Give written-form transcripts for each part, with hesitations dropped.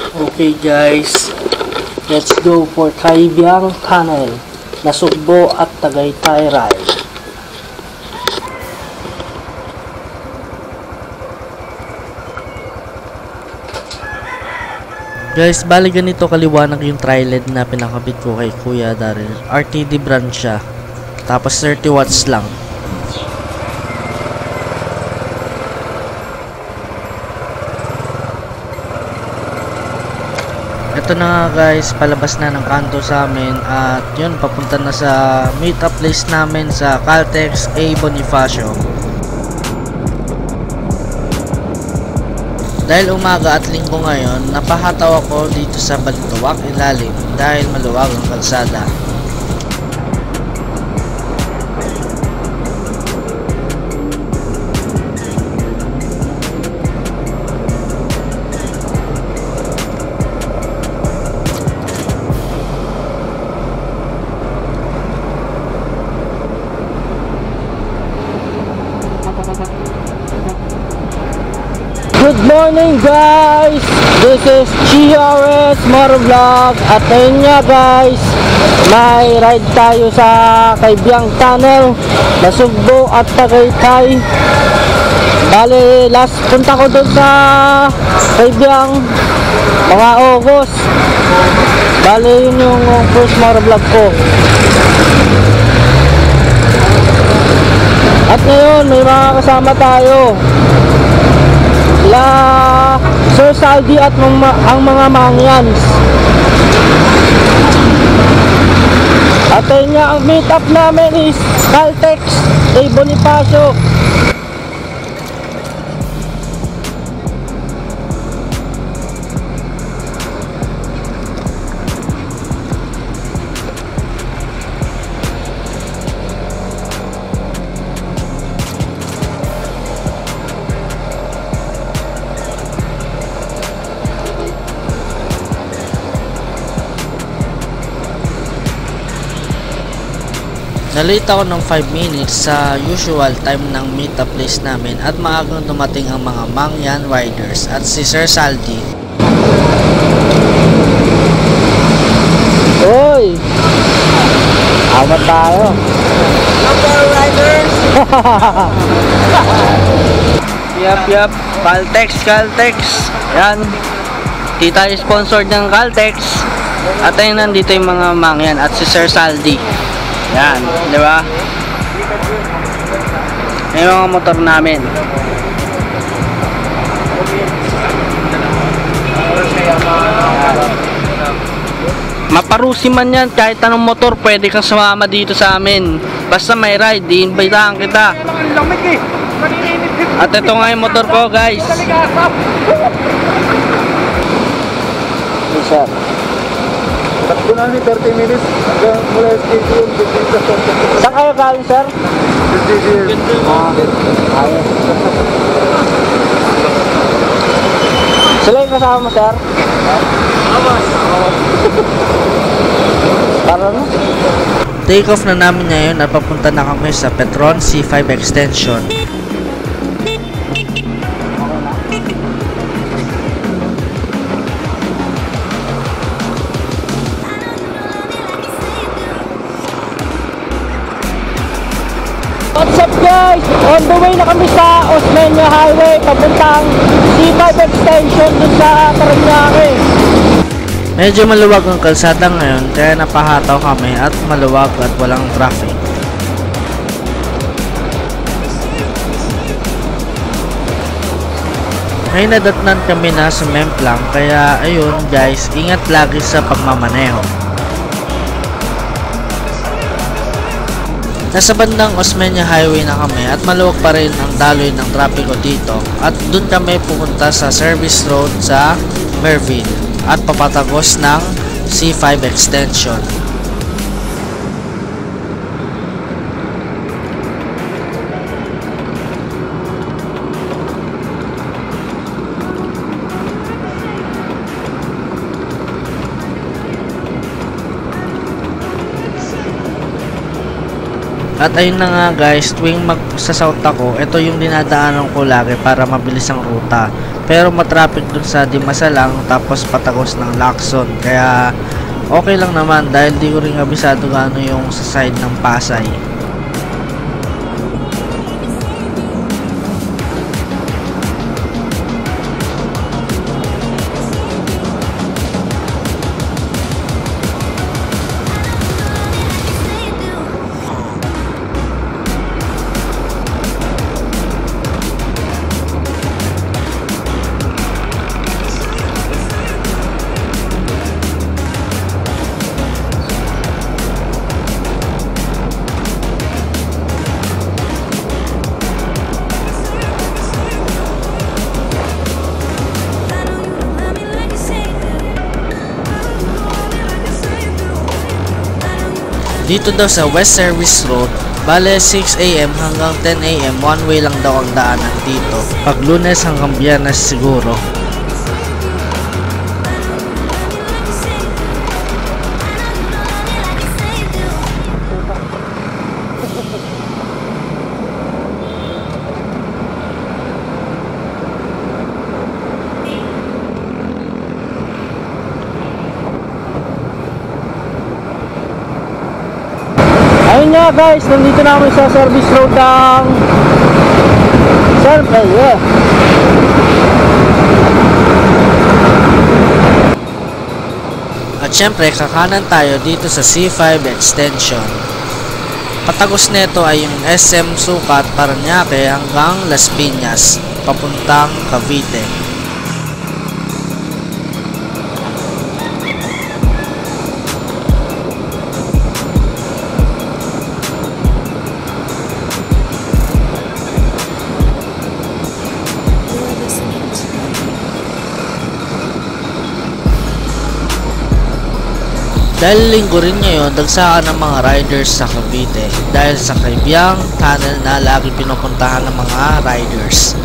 Okay guys, let's go for Kaibyang Tunnel, Nasugbo at Tagaytay Ride. Guys, bali ganito kaliwanag yung tri-LED na pinakabit ko kay Kuya Daryl. RTD brand siya. Tapos 30 watts lang. Ito na nga guys, palabas na ng kanto sa amin at yun, papunta na sa meet-up place namin sa Caltex A. Bonifacio. Dahil umaga at linggo ngayon, napahataw ako dito sa Balintawak ilalim dahil maluwag ang kalsada. Good morning guys! This is GRS Motovlog at ngayon nga guys, may ride tayo sa Kaibyang Tunnel, Nasugbo at Tagaytay. Bale, last punta ko doon sa Kaibyang mga August. Bale, yun yung first motovlog ko. At ngayon, may mga kasama tayo. Sir Saldi at ang mga mangyans. At ayun nga, ang meet up namin is Caltex A. Bonifacio. Nalate ako ng 5 minutes sa usual time ng meet-up place namin at maagang dumating ang mga Mangyan riders at si Sir Saldi. Uy! Amat tayo! Number riders! Yap, Caltex. Yan. Di tayo sponsored ng Caltex. At ayun, nandito yung mga Mangyan at si Sir Saldi. Yan, di ba? Yung mga motor namin. Maparusi man yan, kahit anong motor, pwede kang sumama dito sa amin. Basta may ride, i-invitahan kita. At ito nga yung motor ko, guys. Yes, sir. Takbo na ni 30 minutes hanggang mula stadium. Saan kayo galing, sir? Stadium. Ayos. Sila yung kasama mo, sir? Para no? Take off na namin ngayon at papunta na kami sa Petron C5 Extension. What's up guys? On the way na kami sa Osmeña Highway papuntang C5 Extension dun sa Parañaque. Medyo maluwag ang kalsada ngayon kaya napahataw kami at maluwag at walang traffic. May nadatnan kami na sa Memplang kaya ayun guys, ingat lagi sa pagmamaneho. Nasa bandang Osmeña Highway na kami at maluwag pa rin ang daloy ng trapiko dito at dun kami pumunta sa service road sa Merville at papatagos ng C5 Extension. At ayun na nga guys, tuwing magsasouth ako, ito yung dinadaanan ko lagi para mabilis ang ruta. Pero matraffic dun sa Dimasalang tapos patagos ng Lacson. Kaya okay lang naman dahil di ko rin kabisado gaano yung sa side ng Pasay. Dito daw sa West Service Road, bale 6 AM hanggang 10 AM, one way lang daw ang daanan dito. Pag Lunes hanggang Biyernes siguro. Ayun nga guys, nandito na kami sa service road ng Survey. At syempre, kakanan tayo dito sa C5 extension. Patagos nito ay yung SM Sukat, Parañaque hanggang Las Piñas, papuntang Cavite. Dahil linggo rin ngayon, dagsakan ng mga riders sa Cavite dahil sa Kaibiyang Tunnel na lagi pinupuntahan ng mga riders.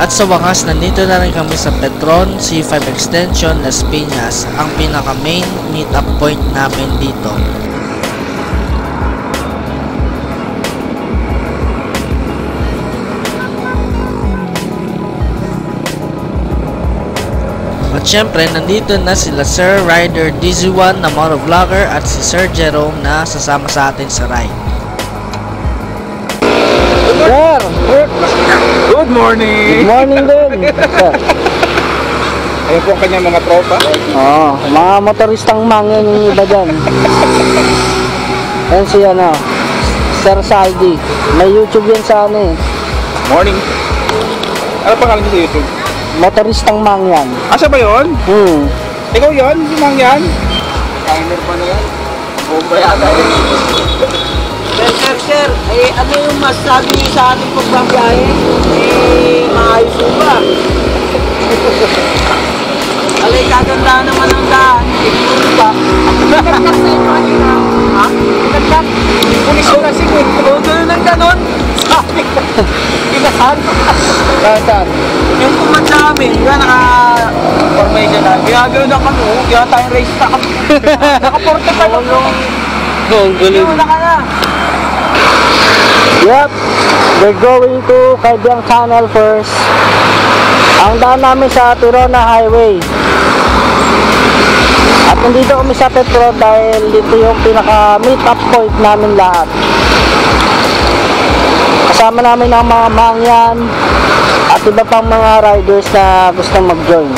At sa wakas, nandito na rin kami sa Petron C5 Extension Las Piñas, ang pinaka main meet-up point namin dito. At syempre, nandito na sila Sir Rider DZ1 na motovlogger at si Sir Jerome na sasama sa atin sa ride. Sir! Good morning! Good morning din! Sir. Ayun po ang kanyang mga tropa. Oo, mga motoristang mangyan yung iba dyan. Ayan si Sir Saldi. May YouTube yan sa Morning. Ano pangalan niyo sa YouTube? Motoristang mangyan. Asa ba yun? Ikaw yun? Si Mang yan? Timer pa na yan? Bomba yata yun. Sir, ano yung masasabi niyo sa ating pagbabiyahe? Maayos po ba? Alay, kaganda naman ang daan. Puro ba? Nagkat sa inyo kanina. Ha? Nagkat? Pulis yung lasing eh. Oo, gano'n ng gano'n. Sabi ko. Inasan? Saan? Yung command namin, naka-formation na. Kaya gano'n na kami. Kaya tayong race na kami. Naka-45 ako. Yung na ka na. Yep, we're going to Kaibyang Tunnel first. Ang daan namin sa Tirona Highway. At nandito kami sa Petron dahil dito yung pinaka meet-up point namin lahat. Kasama namin ang mga mangyan at iba pang mga riders na gustong mag-join.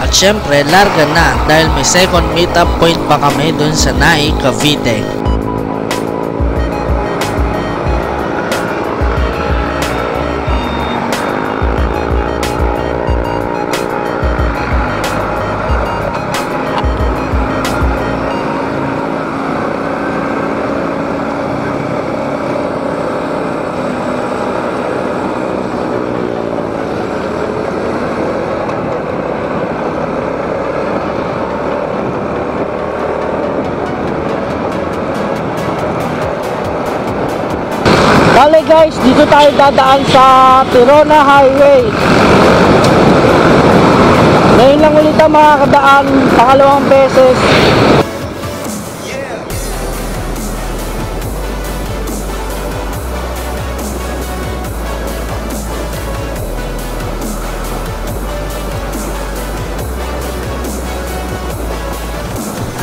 At syempre, larga na dahil may second meetup point pa kami dun sa Nai, Cavite. Bale guys, dito tayo dadaan sa Tirona Highway. Ngayon lang ulit ang makakadaan, pangalawang beses.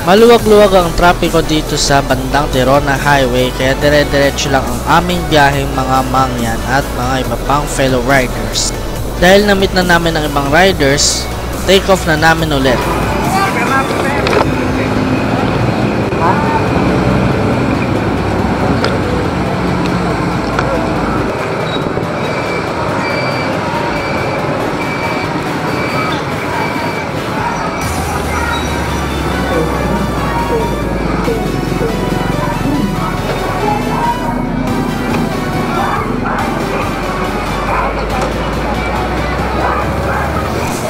Maluwag-luwag ang trapiko dito sa bandang Tirona Highway kaya dire-diretso lang ang aming biyaheng mga mangyan at mga iba pang fellow riders. Dahil na-meet na namin ang ibang riders, take off na namin ulit.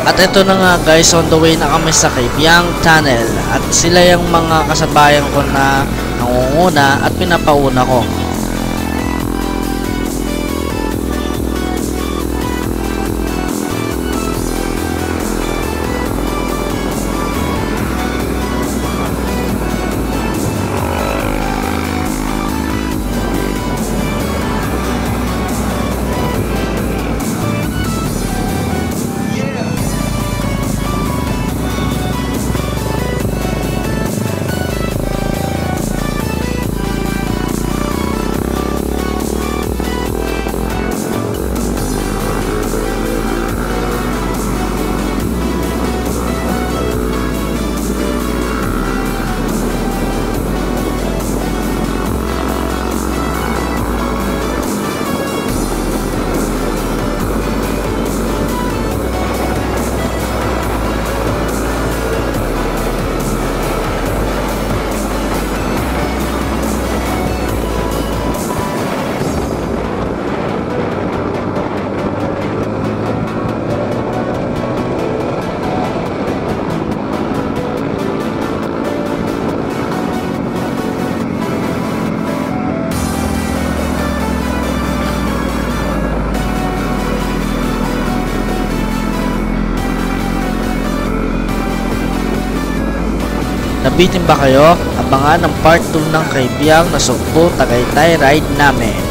At ito na nga guys, on the way na kami sa Kaibyang Tunnel at sila yung mga kasabayan ko na nangunguna at pinapauna ko. Nabitin ba kayo? Abangan ang part 2 ng Kaibiyang Nasugpo Tagaytay ride namin.